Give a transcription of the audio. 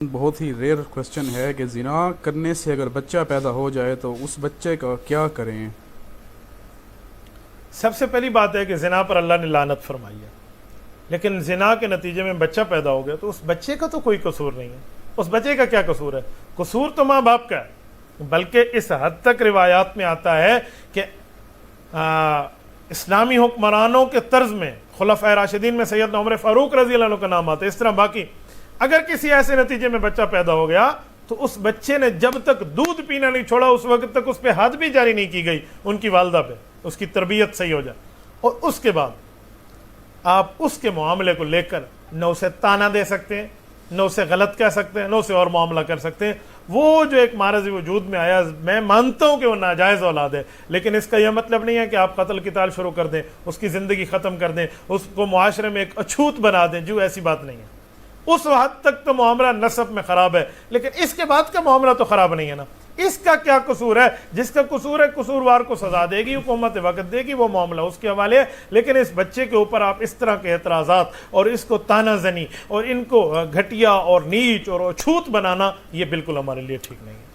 بہت ہی rear question ہے کہ زنا کرنے سے اگر بچہ پیدا ہو جائے تو اس بچے کا کیا کریں؟ سب سے پہلی بات ہے کہ زنا پر اللہ نے لعنت فرمائی ہے، لیکن زنا کے نتیجے میں بچہ پیدا ہو گیا تو اس بچے کا تو کوئی قصور نہیں ہے۔ اس بچے کا کیا قصور ہے؟ قصور تو ماں باپ کا ہے، بلکہ اس حد تک روایات میں آتا ہے کہ اسلامی حکمرانوں کے طرز میں خلفائے راشدین میں سیدنا عمر فاروق رضی اللہ عنہ کا نام آتا ہے، اس طرح باقی اگر کسی ایسے نتیجے میں بچہ پیدا ہو گیا تو اس بچے نے جب تک دودھ پینا نہیں چھوڑا اس وقت تک اس پہ حد بھی جاری نہیں کی گئی ان کی والدہ پہ، اس کی تربیت صحیح ہو جائے، اور اس کے بعد آپ اس کے معاملے کو لے کر نہ اسے تانا دے سکتے ہیں، نہ اسے غلط کہہ سکتے ہیں، نہ اسے اور معاملہ کر سکتے ہیں۔ وہ جو ایک مارض وجود میں آیا، میں مانتا ہوں کہ وہ ناجائز اولاد ہے، لیکن اس کا یہ مطلب نہیں ہے کہ آپ قتل قتال شروع کر دیں، اس کی زندگی ختم کر دیں، اس کو معاشرے میں ایک اچھوت بنا دیں۔ جو ایسی بات نہیں ہے، اس حد تک تو معاملہ نسب میں خراب ہے، لیکن اس کے بعد کا معاملہ تو خراب نہیں ہے نا۔ اس کا کیا قصور ہے؟ جس کا قصور ہے قصوروار کو سزا دے گی، حکومت وقت دے گی، وہ معاملہ اس کے حوالے ہے، لیکن اس بچے کے اوپر آپ اس طرح کے اعتراضات اور اس کو تانا زنی اور ان کو گھٹیا اور نیچ اور اچھوت بنانا، یہ بالکل ہمارے لیے ٹھیک نہیں ہے۔